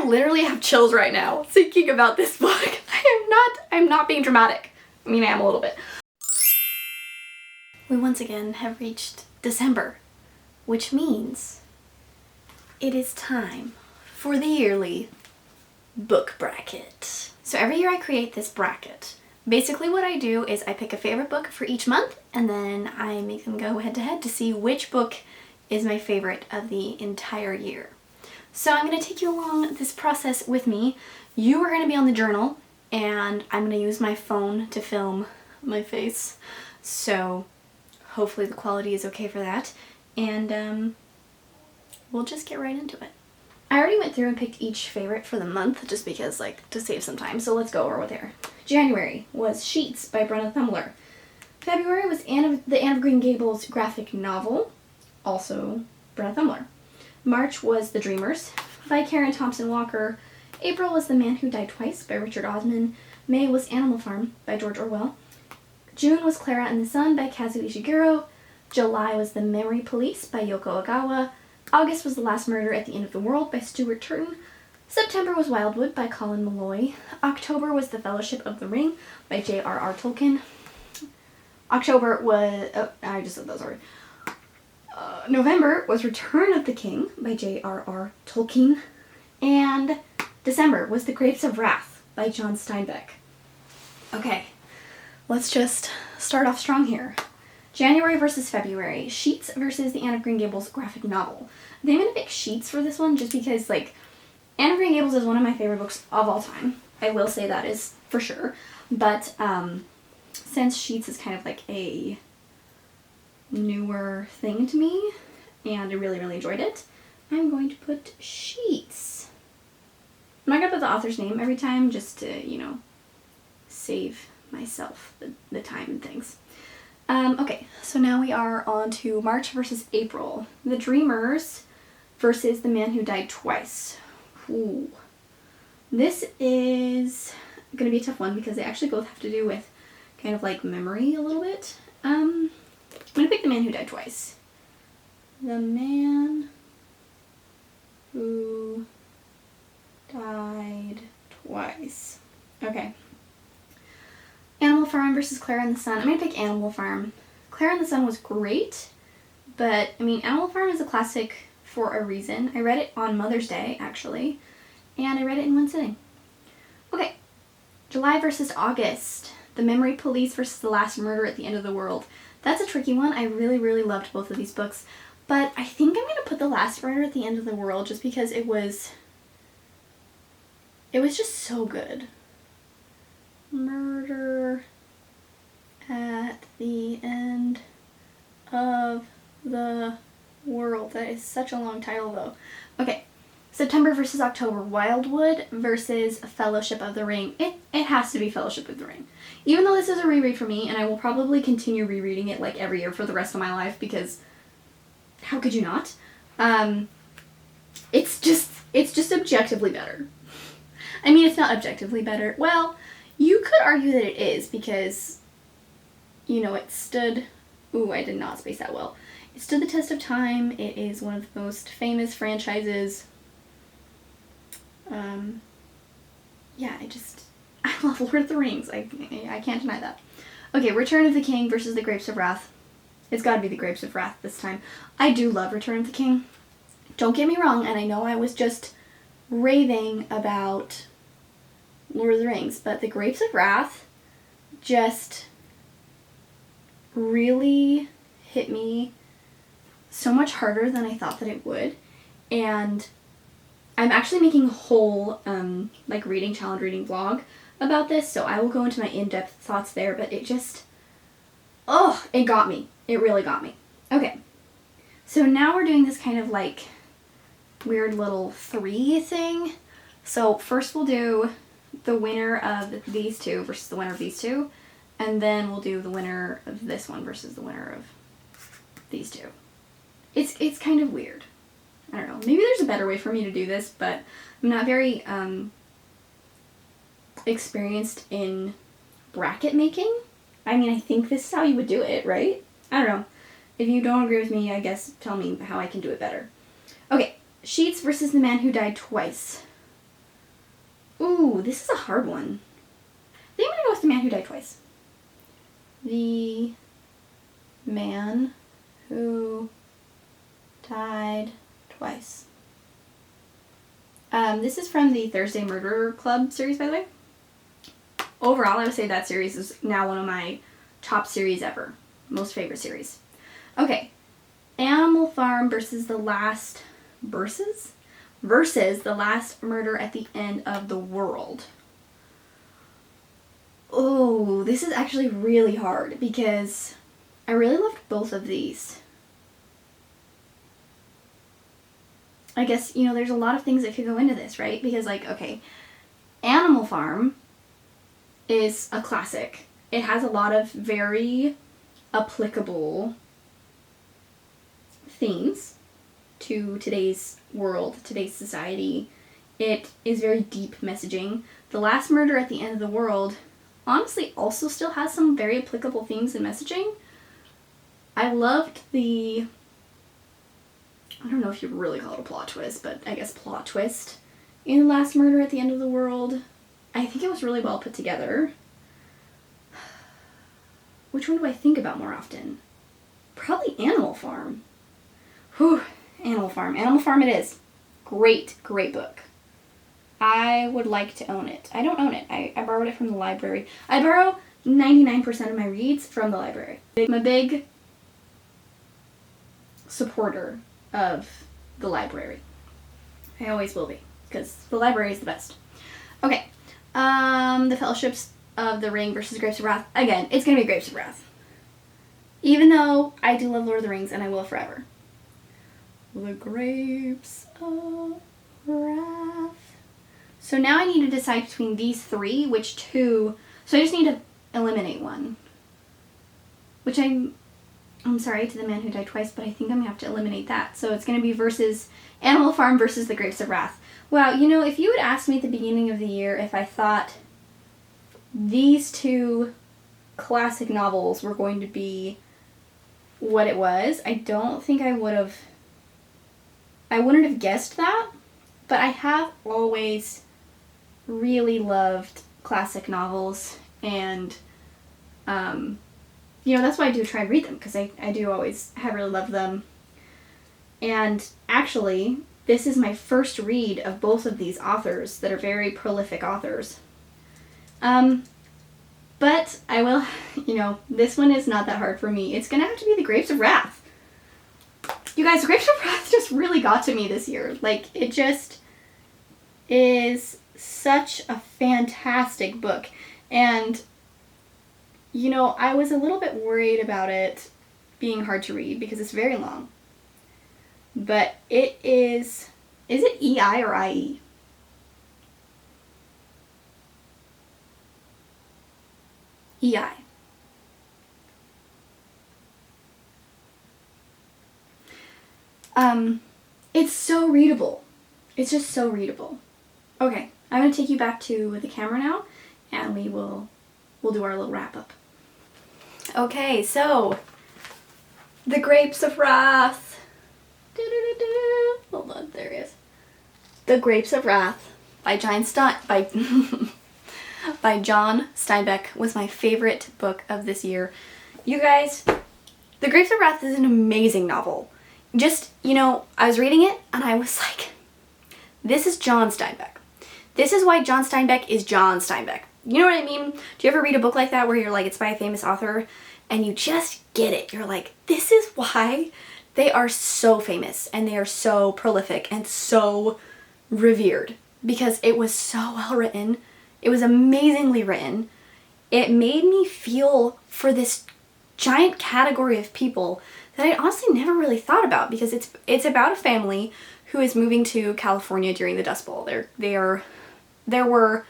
literally have chills right now thinking about this book. I'm not being dramatic. I mean, I am a little bit. We once again have reached December, which means it is time for the yearly book bracket. So every year I create this bracket. Basically what I do is I pick a favorite book for each month and then I make them go head to head to see which book is my favorite of the entire year. So I'm going to take you along this process with me. You are going to be on the journal and I'm going to use my phone to film my face. So hopefully the quality is okay for that. And we'll just get right into it. I already went through and picked each favorite for the month just because, like, to save some time. So let's go over with here. January was Sheets by Brenna Thumler. February was the Anne of Green Gables graphic novel, also Brenna Thumler. March was The Dreamers by Karen Thompson Walker. April was The Man Who Died Twice by Richard Osman. May was Animal Farm by George Orwell. June was Clara and the Sun by Kazuo Ishiguro. July was The Memory Police by Yoko Ogawa. August was The Last Murder at the End of the World by Stuart Turton. September was Wildwood by Colin Malloy. October was The Fellowship of the Ring by J.R.R. Tolkien. October was... oh, I just said those already. November was Return of the King by J.R.R. Tolkien. And December was The Grapes of Wrath by John Steinbeck. Okay, let's just start off strong here. January versus February. Sheets versus the Anne of Green Gables graphic novel. I think I'm going to pick Sheets for this one just because, like, Anne of Green Gables is one of my favorite books of all time. I will say that is for sure. But since Sheets is kind of like a newer thing to me and I really, really enjoyed it, I'm going to put Sheets. I'm not going to put the author's name every time just to, you know, save myself the time and things. Okay, so now we are on to March versus April. The Dreamers versus The Man Who Died Twice. Ooh. This is going to be a tough one because they actually both have to do with kind of like memory a little bit. I'm going to pick The Man Who Died Twice. The Man Who Died Twice. Okay. Animal Farm versus Clara and the Sun. I'm going to pick Animal Farm. Clara and the Sun was great, but, I mean, Animal Farm is a classic for a reason. I read it on Mother's Day, actually, and I read it in one sitting. Okay, July versus August. The Memory Police versus The Last Murder at the End of the World. That's a tricky one. I really, really loved both of these books, but I think I'm going to put The Last Murder at the End of the World just because it was just so good. Murder at the End of the World. That is such a long title though. Okay, September versus October. Wildwood versus Fellowship of the Ring. It has to be Fellowship of the Ring. Even though this is a reread for me, and I will probably continue rereading it like every year for the rest of my life because how could you not? It's just objectively better. I mean, it's not objectively better. Well, you could argue that it is because, you know, it stood... Ooh, I did not space that well. It stood the test of time. It is one of the most famous franchises. Yeah, I love Lord of the Rings. I can't deny that. Okay, Return of the King versus The Grapes of Wrath. It's gotta be The Grapes of Wrath this time. I do love Return of the King. Don't get me wrong, and I know I was just raving about Lord of the Rings, but The Grapes of Wrath just really hit me so much harder than I thought that it would. And I'm actually making a whole like reading challenge reading vlog about this, so I will go into my in-depth thoughts there, but it just, oh, it got me. It really got me. Okay, so now we're doing this kind of like weird little 3 thing. So first we'll do the winner of these two versus the winner of these two, and then we'll do the winner of this one versus the winner of these two. It's kind of weird. I don't know. Maybe there's a better way for me to do this, but I'm not very experienced in bracket making. I mean, I think this is how you would do it, right? I don't know. If you don't agree with me, I guess tell me how I can do it better. Okay, Sheets versus The Man Who Died Twice. Ooh, this is a hard one. I think I'm gonna go with The Man Who Died Twice. The Man Who Died Twice. This is from the Thursday Murder Club series, by the way. Overall, I would say that series is now one of my top series ever. Most favorite series. Okay. Animal Farm versus the last... Versus the Last Murder at the End of the World. Oh, this is actually really hard because I really loved both of these. I guess, you know, there's a lot of things that could go into this, right? Because, like, okay, Animal Farm is a classic. It has a lot of very applicable themes to today's world, today's society. It is very deep messaging. The Last Murder at the End of the World honestly also still has some very applicable themes and messaging. I loved the, I don't know if you really call it a plot twist, but I guess plot twist in The Last Murder at the End of the World. I think it was really well put together. Which one do I think about more often? Probably Animal Farm. Whew, Animal Farm. Animal Farm it is. Great, great book. I would like to own it. I don't own it. I borrowed it from the library. I borrow 99% of my reads from the library. I'm a big supporter of the library. I always will be, because the library is the best. Okay. The Fellowships of the Ring versus Grapes of Wrath. Again, it's going to be Grapes of Wrath. Even though I do love Lord of the Rings, and I will forever. The Grapes of Wrath. So now I need to decide between these three, which two... So I just need to eliminate one. Which I'm sorry to The Man Who Died Twice, but I think I'm going to have to eliminate that. So it's going to be versus Animal Farm versus The Grapes of Wrath. Wow, you know, if you had asked me at the beginning of the year if I thought these two classic novels were going to be what it was, I don't think I wouldn't have guessed that, but I have always really loved classic novels, and you know, that's why I do try and read them, because I do always have really loved them. And actually, this is my first read of both of these authors that are very prolific authors. But I will, you know, this one is not that hard for me. It's gonna have to be The Grapes of Wrath. You guys, The Grapes of Wrath just really got to me this year. Like, it just is such a fantastic book. And, you know, I was a little bit worried about it being hard to read because it's very long. But it is it EI or IE? EI. It's so readable. It's just so readable. Okay, I'm going to take you back to the camera now, and we'll do our little wrap up. Okay, so The Grapes of Wrath. Hold on, there it is. The Grapes of Wrath by John Steinbeck was my favorite book of this year. You guys, The Grapes of Wrath is an amazing novel. Just, you know, I was reading it and I was like, this is John Steinbeck. This is why John Steinbeck is John Steinbeck. You know what I mean? Do you ever read a book like that where you're like, it's by a famous author and you just get it? You're like, this is why they are so famous and they are so prolific and so revered, because it was so well written. It was amazingly written. It made me feel for this giant category of people that I honestly never really thought about, because it's about a family who is moving to California during the Dust Bowl. There were,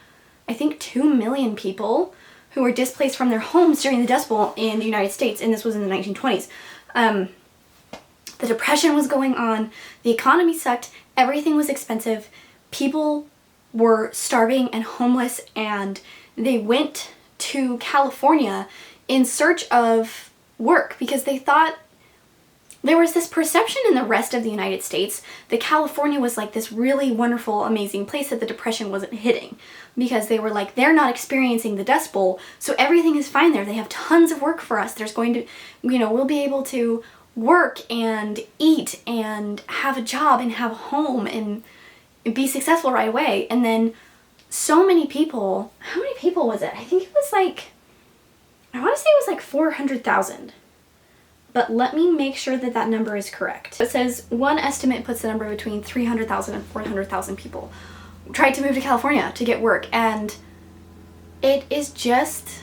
I think, 2 million people who were displaced from their homes during the Dust Bowl in the United States, and this was in the 1920s. The Depression was going on, the economy sucked, everything was expensive, people were starving and homeless, and they went to California in search of work because they thought there was this perception in the rest of the United States that California was like this really wonderful, amazing place that the Depression wasn't hitting, because they were like, they're not experiencing the Dust Bowl, so everything is fine there. They have tons of work for us. There's going to, you know, we'll be able to work and eat and have a job and have a home and be successful right away. And then so many people, how many people was it? I think it was like, I want to say it was like 400,000. But let me make sure that that number is correct. It says one estimate puts the number between 300,000 and 400,000 people tried to move to California to get work, and it is just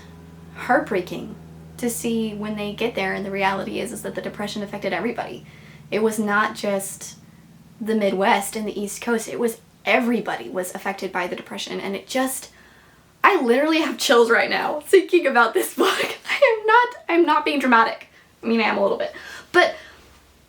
heartbreaking to see when they get there, and the reality is that the Depression affected everybody. It was not just the Midwest and the East Coast, it was everybody was affected by the Depression, and it just, I literally have chills right now thinking about this book. I'm not being dramatic. I mean, I am a little bit, but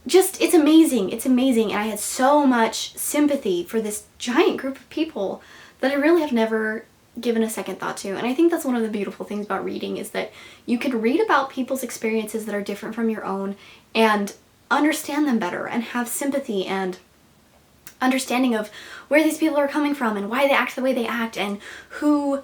just, it's amazing, and I had so much sympathy for this giant group of people that I really have never given a second thought to. And I think that's one of the beautiful things about reading, is that you can read about people's experiences that are different from your own and understand them better and have sympathy and understanding of where these people are coming from and why they act the way they act and who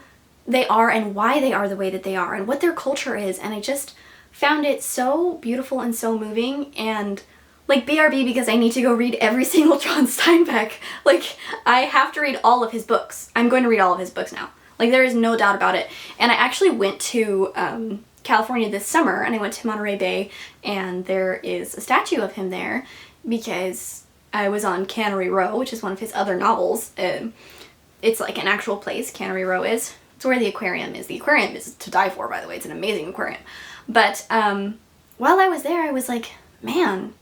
they are and why they are the way that they are and what their culture is. And I just found it so beautiful and so moving, and like BRB, because I need to go read every single John Steinbeck. Like, I have to read all of his books. I'm going to read all of his books now. Like, there is no doubt about it. And I actually went to California this summer, and I went to Monterey Bay, and there is a statue of him there because I was on Cannery Row, which is one of his other novels. It's like an actual place, Cannery Row is. It's where the aquarium is. The aquarium is to die for, by the way. It's an amazing aquarium. But while I was there, I was like, man,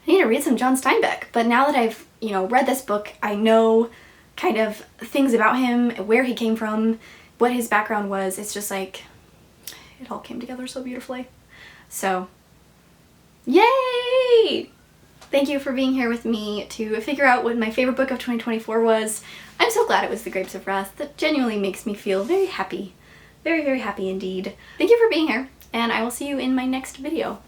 I need to read some John Steinbeck. But now that I've, you know, read this book, I know kind of things about him, where he came from, what his background was. It's just like, it all came together so beautifully. So, yay! Thank you for being here with me to figure out what my favorite book of 2024 was. I'm so glad it was The Grapes of Wrath. That genuinely makes me feel very happy. Very, very happy indeed. Thank you for being here, and I will see you in my next video.